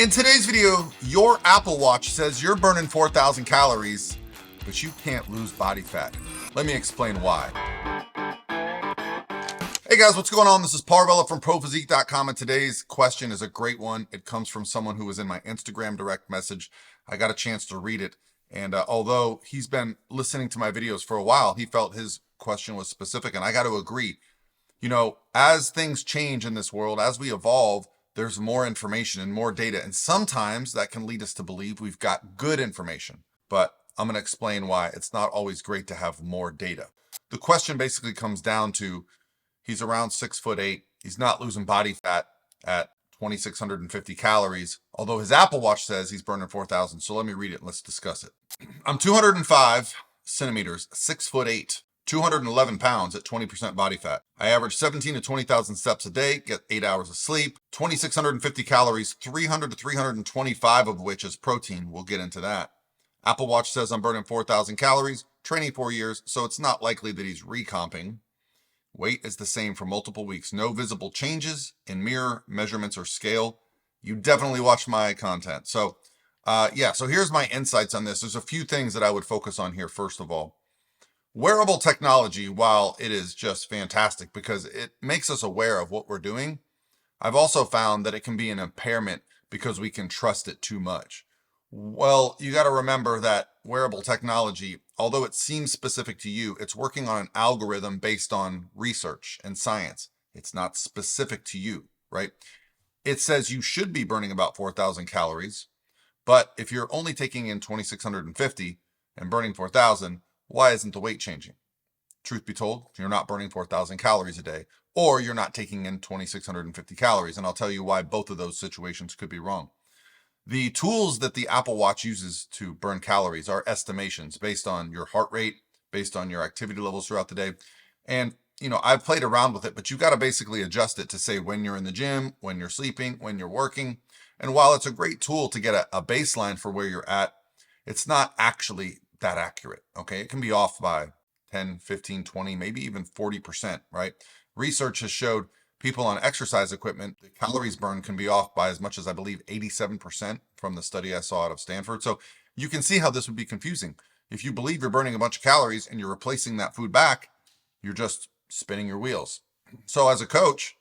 In today's video, your Apple Watch says you're burning 4,000 calories, but you can't lose body fat. Let me explain why. Hey guys, what's going on? This is Parvella from ProPhysique.com, and today's question is a great one. It comes from someone who was in my Instagram direct message. I got a chance to read it, and although he's been listening to my videos for a while, he felt his question was specific, and I got to agree. You know, as things change in this world, as we evolve, there's more information and more data. And sometimes that can lead us to believe we've got good information. But I'm going to explain why it's not always great to have more data. The question basically comes down to he's around 6'8". He's not losing body fat at 2,650 calories, although his Apple Watch says he's burning 4,000. So let me read it and let's discuss it. I'm 205 centimeters, 6'8". 211 pounds at 20% body fat. I average 17 to 20,000 steps a day, get 8 hours of sleep, 2,650 calories, 300 to 325 of which is protein. We'll get into that. Apple Watch says I'm burning 4,000 calories, training 4 years, so it's not likely that he's recomping. Weight is the same for multiple weeks. No visible changes in mirror, measurements, or scale. You definitely watch my content. So here's my insights on this. There's a few things that I would focus on here first of all. Wearable technology, while it is just fantastic because it makes us aware of what we're doing, I've also found that it can be an impairment because we can trust it too much. Well, you got to remember that wearable technology, although it seems specific to you, it's working on an algorithm based on research and science. It's not specific to you, right? It says you should be burning about 4,000 calories, but if you're only taking in 2,650 and burning 4,000, why isn't the weight changing? Truth be told, you're not burning 4,000 calories a day, or you're not taking in 2,650 calories. And I'll tell you why both of those situations could be wrong. The tools that the Apple Watch uses to burn calories are estimations based on your heart rate, based on your activity levels throughout the day. And, I've played around with it, but you've got to basically adjust it to say when you're in the gym, when you're sleeping, when you're working. And while it's a great tool to get a baseline for where you're at, it's not actually that accurate. Okay. It can be off by 10, 15, 20, maybe even 40%, right? Research has showed people on exercise equipment, the calories burned can be off by as much as I believe 87% from the study I saw out of Stanford. So you can see how this would be confusing. If you believe you're burning a bunch of calories and you're replacing that food back, you're just spinning your wheels. So as a coach,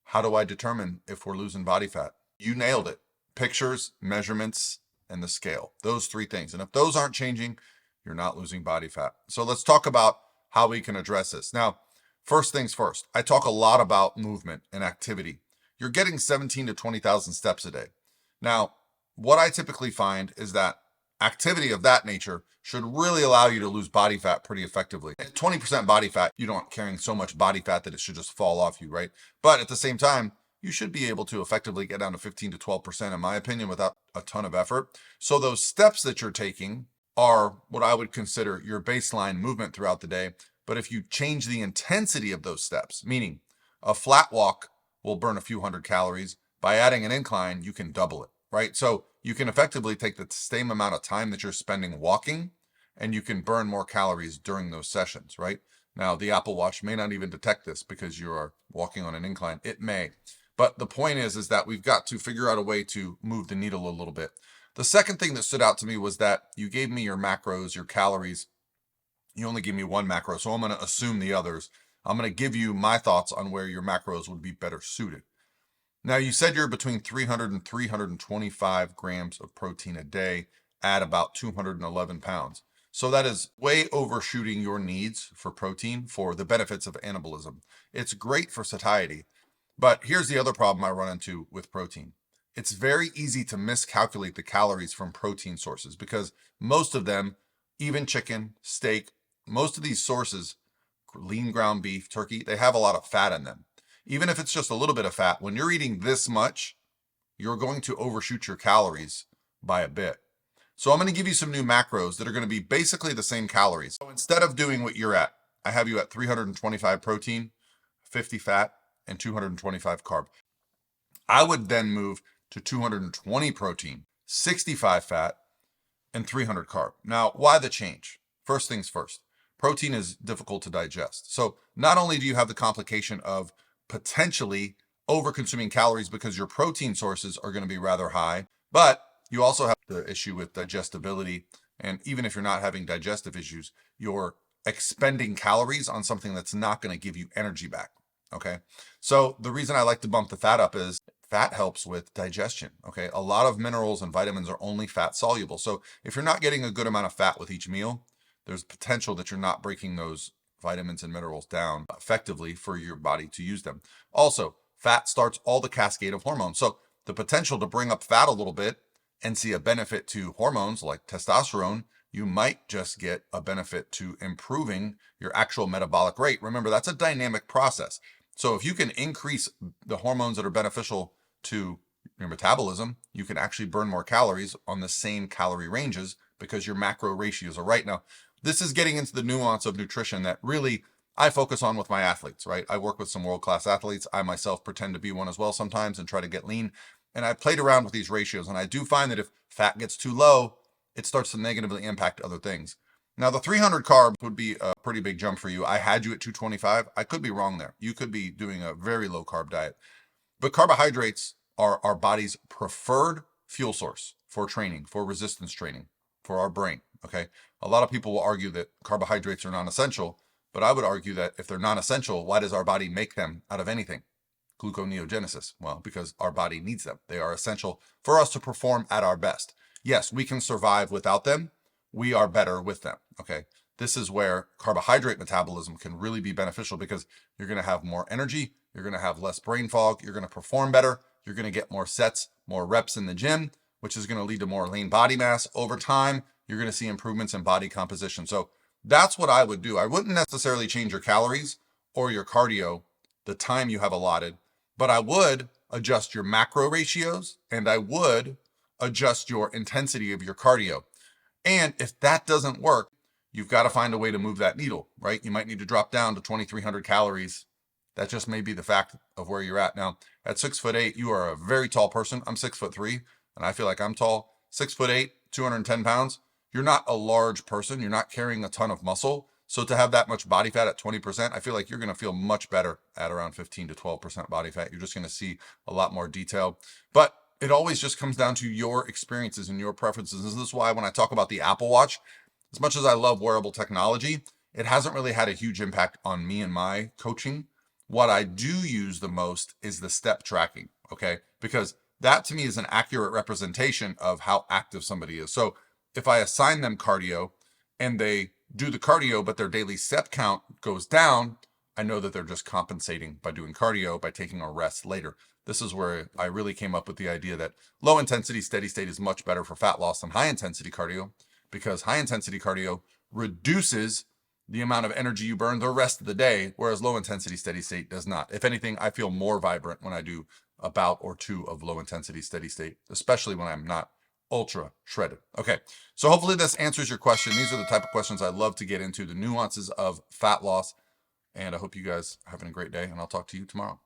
how do I determine if we're losing body fat? You nailed it. Pictures, measurements, and the scale. Those three things. And if those aren't changing, you're not losing body fat. So let's talk about how we can address this. Now, first things first, I talk a lot about movement and activity. You're getting 17 to 20,000 steps a day. Now, what I typically find is that activity of that nature should really allow you to lose body fat pretty effectively. At 20% body fat, you don't carrying so much body fat that it should just fall off you, right? But at the same time, you should be able to effectively get down to 15 to 12%, in my opinion, without a ton of effort. So those steps that you're taking are what I would consider your baseline movement throughout the day. But if you change the intensity of those steps, meaning a flat walk will burn a few hundred calories, by adding an incline, you can double it, right? So you can effectively take the same amount of time that you're spending walking and you can burn more calories during those sessions, right? Now, the Apple Watch may not even detect this because you are walking on an incline. It may. But the point is that we've got to figure out a way to move the needle a little bit. The second thing that stood out to me was that you gave me your macros, your calories. You only gave me one macro, so I'm going to assume the others. I'm going to give you my thoughts on where your macros would be better suited. Now, you said you're between 300 and 325 grams of protein a day at about 211 pounds. So that is way overshooting your needs for protein for the benefits of anabolism. It's great for satiety, but here's the other problem I run into with protein. It's very easy to miscalculate the calories from protein sources because most of them, even chicken, steak, most of these sources, lean ground beef, turkey, they have a lot of fat in them. Even if it's just a little bit of fat, when you're eating this much, you're going to overshoot your calories by a bit. So I'm going to give you some new macros that are going to be basically the same calories. So instead of doing what you're at, I have you at 325 protein, 50 fat, and 225 carb. I would then move to 220 protein, 65 fat, and 300 carb. Now, why the change? First things first, protein is difficult to digest. So not only do you have the complication of potentially over consuming calories because your protein sources are going to be rather high, But you also have the issue with digestibility. And even if you're not having digestive issues, you're expending calories on something that's not going to give you energy back. Okay. So the reason I like to bump the fat up is fat helps with digestion. Okay. A lot of minerals and vitamins are only fat soluble. So if you're not getting a good amount of fat with each meal, there's potential that you're not breaking those vitamins and minerals down effectively for your body to use them. Also, fat starts all the cascade of hormones. So the potential to bring up fat a little bit and see a benefit to hormones like testosterone, you might just get a benefit to improving your actual metabolic rate. Remember, that's a dynamic process. So if you can increase the hormones that are beneficial to your metabolism, you can actually burn more calories on the same calorie ranges because your macro ratios are right. Now, this is getting into the nuance of nutrition that really I focus on with my athletes, right? I work with some world-class athletes. I myself pretend to be one as well sometimes and try to get lean. And I played around with these ratios, and I do find that if fat gets too low, it starts to negatively impact other things. Now, the 300 carb would be a pretty big jump for you. I had you at 225. I could be wrong there. You could be doing a very low carb diet. But carbohydrates are our body's preferred fuel source for training, for resistance training, for our brain. Okay. A lot of people will argue that carbohydrates are non-essential, but I would argue that if they're non-essential, why does our body make them out of anything? Gluconeogenesis. Well, because our body needs them. They are essential for us to perform at our best. Yes, we can survive without them. We are better with them. Okay. This is where carbohydrate metabolism can really be beneficial because you're going to have more energy. You're going to have less brain fog. You're going to perform better. You're going to get more sets, more reps in the gym, which is going to lead to more lean body mass over time. You're going to see improvements in body composition. So that's what I would do. I wouldn't necessarily change your calories or your cardio the time you have allotted, but I would adjust your macro ratios and I would adjust your intensity of your cardio. And if that doesn't work, you've got to find a way to move that needle, right? You might need to drop down to 2,300 calories. That just may be the fact of where you're at. Now, at 6'8", you are a very tall person. I'm 6'3", and I feel like I'm tall. 6'8", 210 pounds. You're not a large person. You're not carrying a ton of muscle. So to have that much body fat at 20%, I feel like you're going to feel much better at around 15 to 12% body fat. You're just going to see a lot more detail. But it always just comes down to your experiences and your preferences. This is why when I talk about the Apple Watch, as much as I love wearable technology, it hasn't really had a huge impact on me and my coaching. What I do use the most is the step tracking, okay? Because that to me is an accurate representation of how active somebody is. So if I assign them cardio and they do the cardio, but their daily step count goes down, I know that they're just compensating by doing cardio, by taking a rest later. This is where I really came up with the idea that low intensity steady state is much better for fat loss than high intensity cardio, because high intensity cardio reduces the amount of energy you burn the rest of the day, whereas low intensity steady state does not. If anything, I feel more vibrant when I do a bout or two of low intensity steady state, especially when I'm not ultra shredded. Okay, so hopefully this answers your question. These are the type of questions I love to get into, the nuances of fat loss. And I hope you guys are having a great day, and I'll talk to you tomorrow.